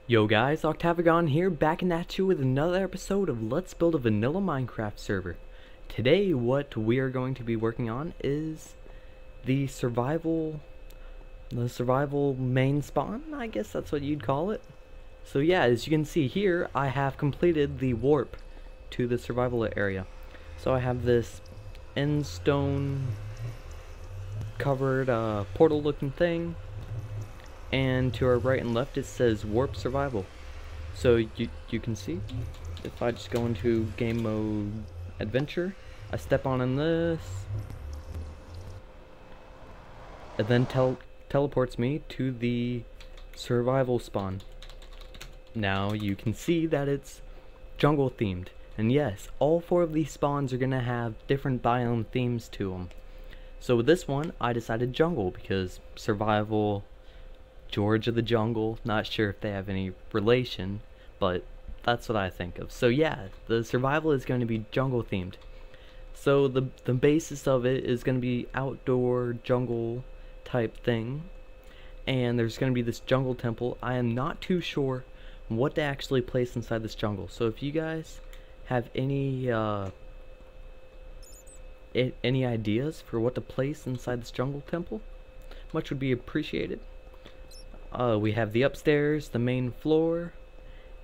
Yo guys, Octavigon here, back at you with another episode of Let's Build a Vanilla Minecraft server. Today, what we are going to be working on is the survival main spawn, I guess that's what you'd call it. So yeah, as you can see here, I have completed the warp to the survival area. So I have this end stone covered portal looking thing. And to our right and left it says warp survival. So you can see, if I just go into game mode adventure, I step on in this, and then teleports me to the survival spawn. Now you can see that it's jungle themed, and yes, all four of these spawns are gonna have different biome themes to them. So with this one, I decided jungle because survival, George of the Jungle, not sure if they have any relation, but that's what I think of. So yeah, the survival is going to be jungle themed. So the basis of it is going to be outdoor jungle type thing, and there's going to be this jungle temple. I am not too sure what to actually place inside this jungle. So if you guys have any ideas for what to place inside this jungle temple, much would be appreciated. We have the upstairs, the main floor,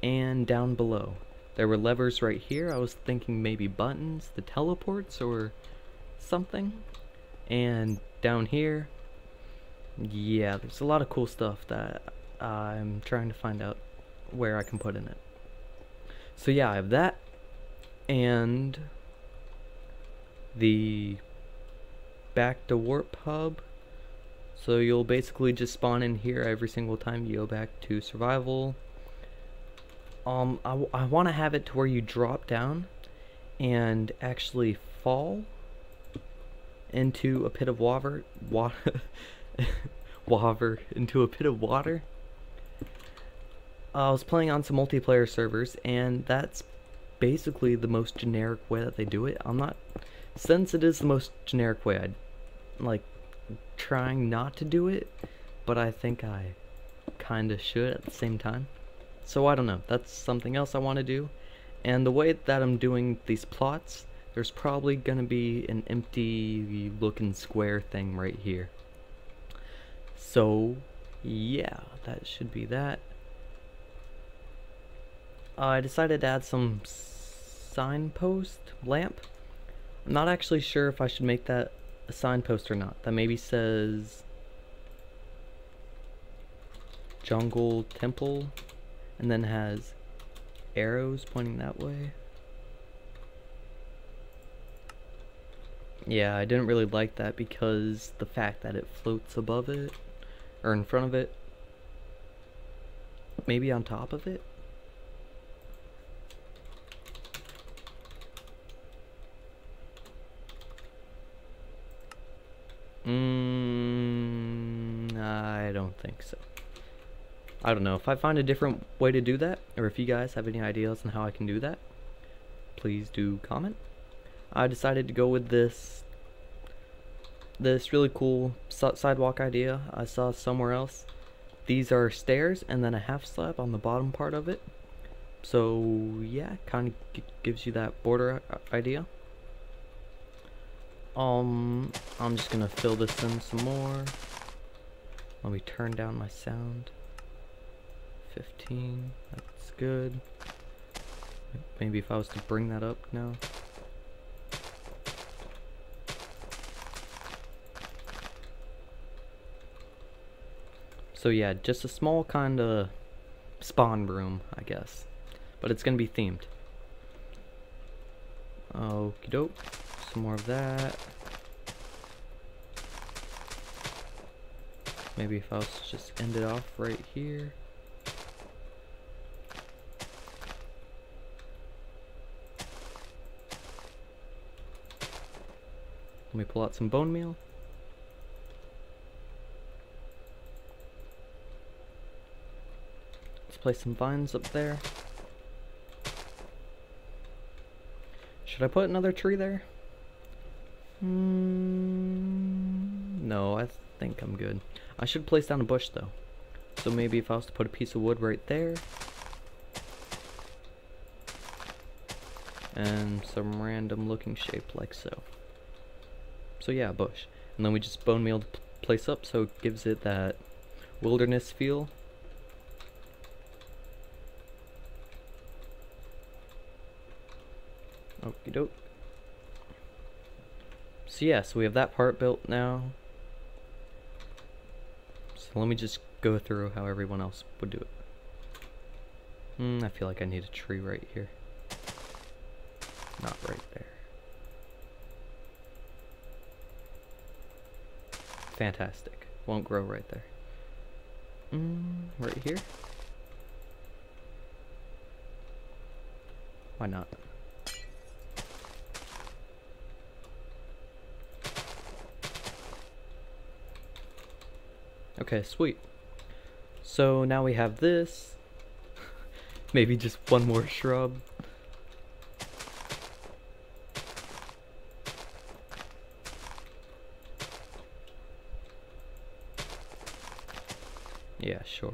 and down below. There were levers right here. I was thinking maybe buttons, the teleports, or something. And down here, yeah, there's a lot of cool stuff that I'm trying to find out where I can put in it. So yeah, I have that, and the back to warp hub. So you'll basically just spawn in here every single time you go back to survival. I want to have it to where you drop down and actually fall into a pit of water. Into a pit of water. I was playing on some multiplayer servers, and that's basically the most generic way that they do it. Since it is the most generic way, I'd like trying not to do it, but I think I kinda should at the same time. So I don't know, that's something else I want to do. And the way that I'm doing these plots, there's probably gonna be an empty looking square thing right here. So yeah, that should be that. I decided to add some signpost lamp. I'm not actually sure if I should make that a signpost or not. That maybe says jungle temple and then has arrows pointing that way. Yeah, I didn't really like that because the fact that it floats above it or in front of it, maybe on top of it. I don't think so. I don't know. If I find a different way to do that, or if you guys have any ideas on how I can do that, please do comment. I decided to go with this really cool sidewalk idea I saw somewhere else. These are stairs and then a half slab on the bottom part of it. So yeah, kind of gives you that border idea. I'm just gonna fill this in some more. Let me turn down my sound. 15, that's good. Maybe if I was to bring that up now. So yeah, just a small kind of spawn room, I guess. But it's gonna be themed. Okie doke. Some more of that. Maybe if I was to just end it off right here. Let me pull out some bone meal. Let's place some vines up there. Should I put another tree there? No, I think I'm good. I should place down a bush though. So maybe if I was to put a piece of wood right there, and some random looking shape like so. So yeah, bush. And then we just bone meal the place up so it gives it that wilderness feel. Okie doke. So yeah, so we have that part built now. So let me just go through how everyone else would do it. I feel like I need a tree right here. Not right there. Fantastic. Won't grow right there. Right here? Why not? Okay, sweet. So now we have this. Maybe just one more shrub. Yeah, sure.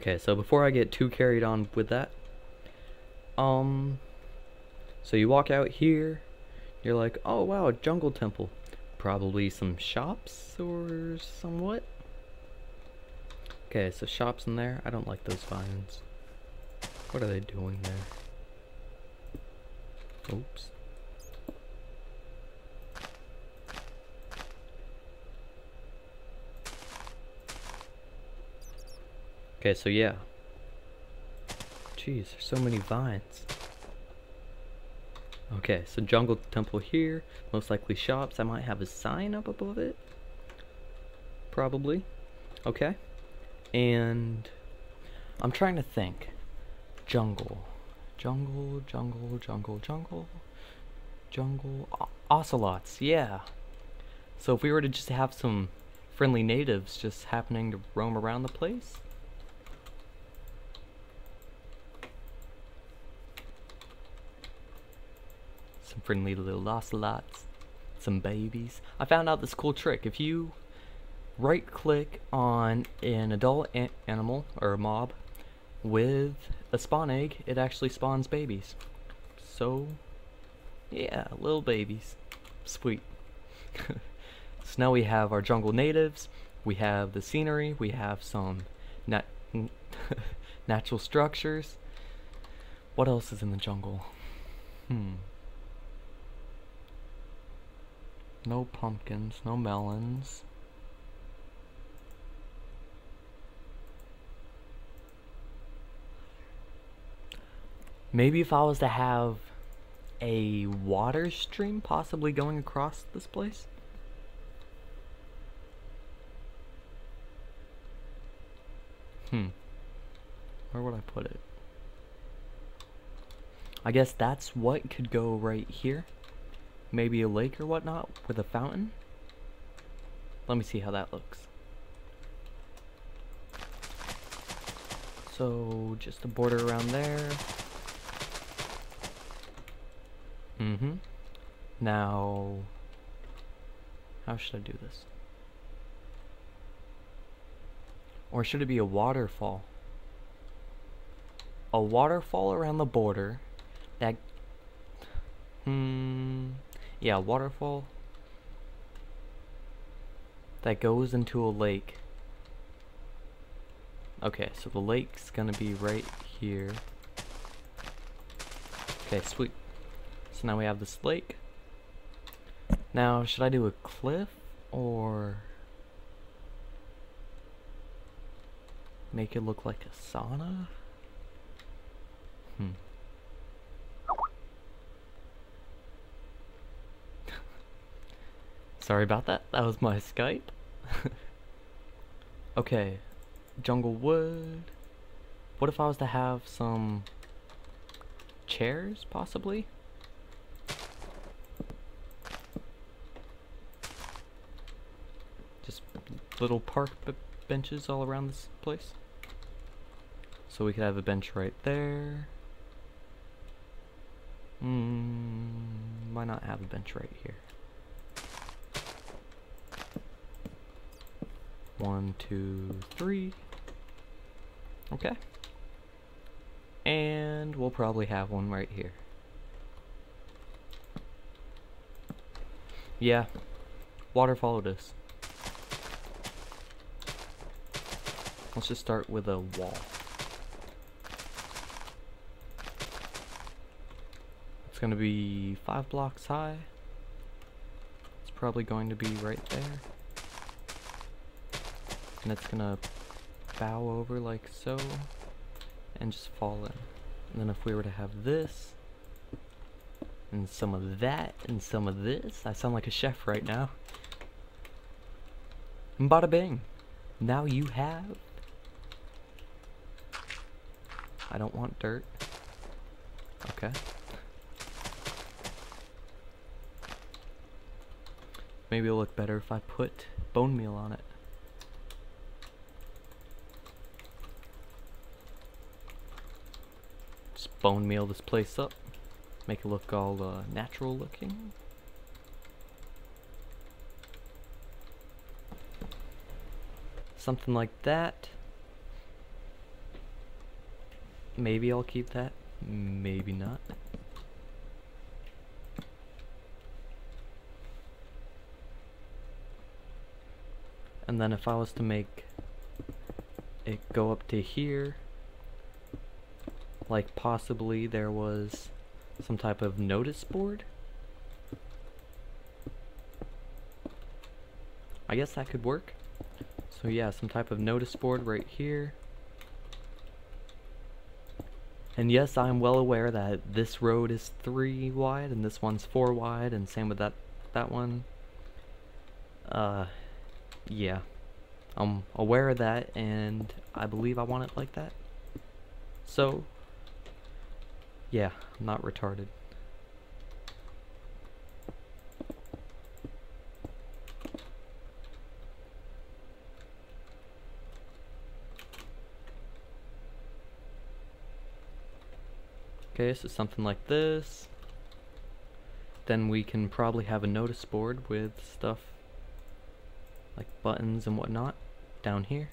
Okay, so before I get too carried on with that, so you walk out here, you're like, oh wow, a jungle temple. Probably some shops or somewhat. Okay, so shops in there. I don't like those vines. What are they doing there? Oops. Okay, so yeah. Jeez, there's so many vines. Okay, so jungle temple here. Most likely shops. I might have a sign up above it. Probably. Okay. And I'm trying to think. Jungle. Jungle, jungle, jungle, jungle. Jungle. Ocelots, yeah. So if we were to just have some friendly natives just happening to roam around the place. Some friendly little ocelots. Some babies. I found out this cool trick. If you right click on an adult animal or a mob with a spawn egg, it actually spawns babies. So yeah, little babies. Sweet. So now we have our jungle natives, we have the scenery, we have some natural structures. What else is in the jungle? No pumpkins, no melons. Maybe if I was to have a water stream possibly going across this place? Where would I put it? I guess that's what could go right here. Maybe a lake or whatnot with a fountain. Let me see how that looks. So just a border around there. Now, how should I do this? Or should it be a waterfall? A waterfall around the border that yeah, waterfall that goes into a lake. Okay, so the lake's gonna be right here. Okay, sweet. So now we have this lake. Now, should I do a cliff or make it look like a sauna? Sorry about that. That was my Skype. Okay, jungle wood. What if I was to have some chairs, possibly? Just little park benches all around this place. So we could have a bench right there. Why not have a bench right here? 1, 2, 3. Okay. And we'll probably have one right here. Yeah, waterfall it is. Let's just start with a wall. It's gonna be 5 blocks high. It's probably going to be right there. And it's gonna bow over like so, and just fall in. And then if we were to have this, and some of that, and some of this, I sound like a chef right now. And bada bing! Now you have... I don't want dirt. Okay. Maybe it'll look better if I put bone meal on it. Just bone meal this place up. Make it look all natural looking. Something like that. Maybe I'll keep that. Maybe not. And then if I was to make it go up to here, like possibly there was some type of notice board, I guess that could work. So yeah, some type of notice board right here. And yes, I'm well aware that this road is 3 wide and this one's 4 wide, and same with that one. Yeah, I'm aware of that, and I believe I want it like that. So yeah, I'm not retarded. Okay, so something like this. Then we can probably have a notice board with stuff like buttons and whatnot down here.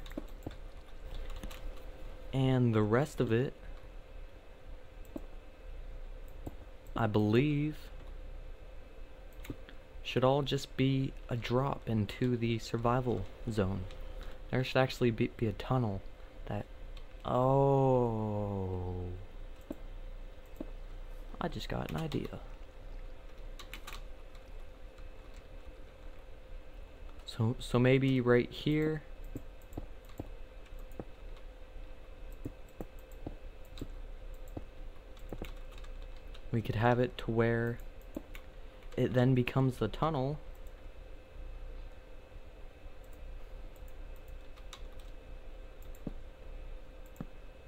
And the rest of it, I believe, should all just be a drop into the survival zone. There should actually be a tunnel that... Oh... I just got an idea. So maybe right here, we could have it to where it then becomes the tunnel.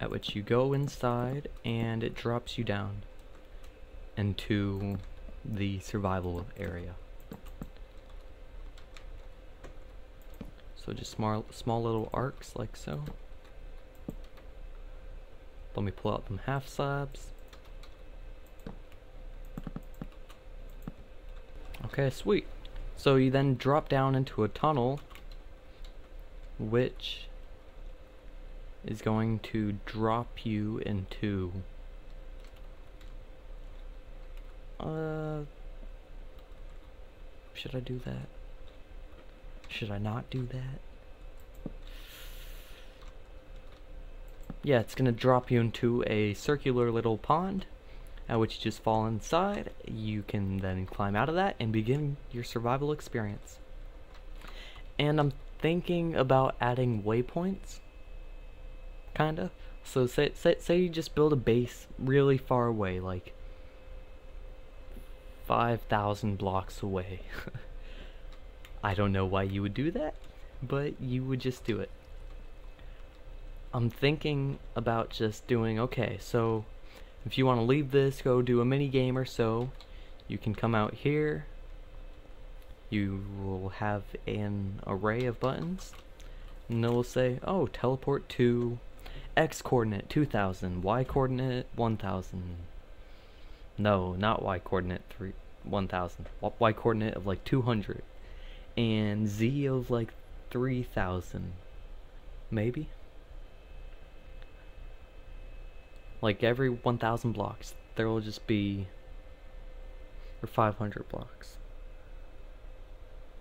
At which you go inside and it drops you down into the survival area. So just small little arcs like so. Let me pull out them half slabs. Okay, sweet. So you then drop down into a tunnel, which is going to drop you into should I do that? Should I not do that? Yeah, it's gonna drop you into a circular little pond, at which you just fall inside. You can then climb out of that and begin your survival experience. And I'm thinking about adding waypoints, kinda. So say you just build a base really far away, like 5,000 blocks away. I don't know why you would do that, but you would just do it. I'm thinking about just doing, okay, so if you want to leave this, go do a mini game or so, you can come out here. You will have an array of buttons, and it will say, oh, teleport to X coordinate 2000, Y coordinate 1000. No, not Y coordinate 1000. Y coordinate of like 200, and Z of like 3,000, maybe? Like every 1,000 blocks, there will just be, or 500 blocks.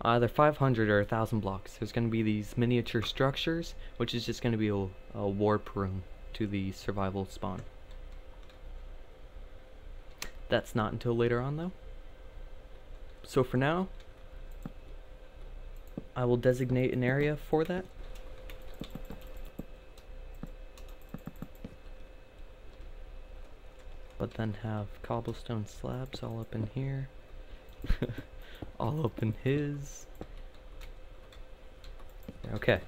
Either 500 or 1,000 blocks. There's going to be these miniature structures, which is just going to be a warp room to the survival spawn. That's not until later on, though. So for now, I will designate an area for that. But then have cobblestone slabs all up in here. All up in his. Okay.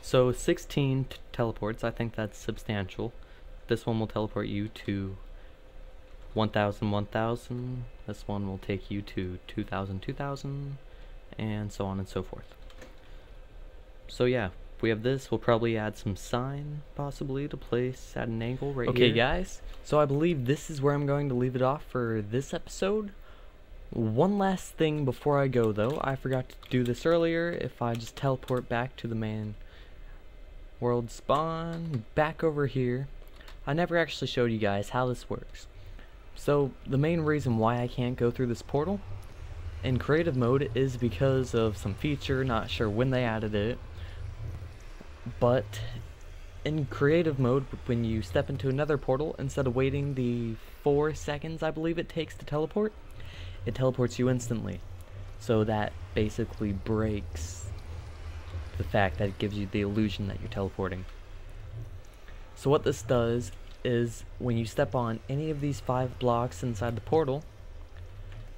So 16 teleports, I think that's substantial. This one will teleport you to 1,000, 1,000. This one will take you to 2,000, 2,000, and so on and so forth. So yeah, we have this. We'll probably add some sign, possibly, to place at an angle right here. Okay, guys, so I believe this is where I'm going to leave it off for this episode. One last thing before I go, though. I forgot to do this earlier. If I just teleport back to the main world spawn, back over here, I never actually showed you guys how this works. So, the main reason why I can't go through this portal in creative mode is because of some feature, not sure when they added it. But in creative mode, when you step into another portal, instead of waiting the 4 seconds I believe it takes to teleport, it teleports you instantly. So that basically breaks the fact that it gives you the illusion that you're teleporting. So what this does is when you step on any of these 5 blocks inside the portal,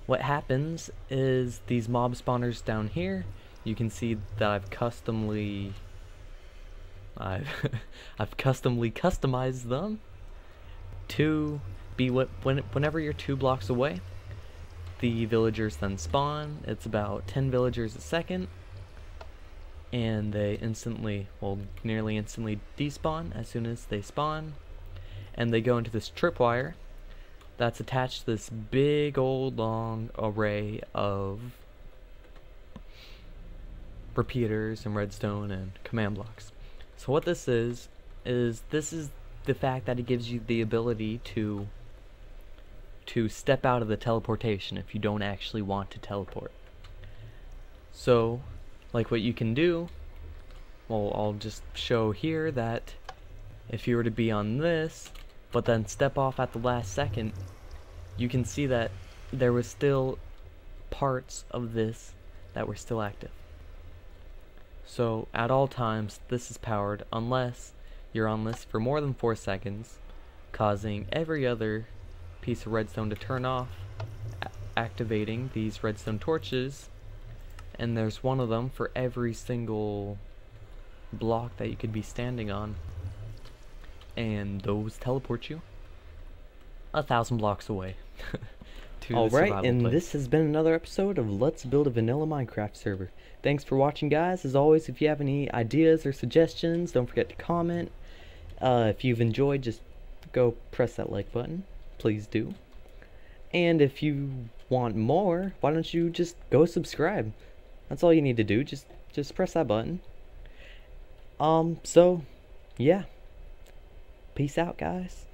what happens is these mob spawners down here, you can see that I've customly customized them to be whenever you're 2 blocks away, the villagers then spawn. It's about 10 villagers a second, and they instantly, well, nearly instantly despawn as soon as they spawn, and they go into this tripwire that's attached to this big old long array of repeaters and redstone and command blocks. So what this is the fact that it gives you the ability to step out of the teleportation if you don't actually want to teleport. So, like what you can do, well, I'll just show here that if you were to be on this, but then step off at the last second, you can see that there was still parts of this that were still active. So, at all times, this is powered unless you're on this for more than 4 seconds, causing every other piece of redstone to turn off, activating these redstone torches, and there's one of them for every single block that you could be standing on, and those teleport you 1,000 blocks away. Alright, and this has been another episode of Let's Build a Vanilla Minecraft Server. Thanks for watching, guys. As always, if you have any ideas or suggestions, don't forget to comment. If you've enjoyed, just go press that like button. Please do. And if you want more, why don't you just go subscribe? That's all you need to do. Just press that button. So yeah. Peace out, guys.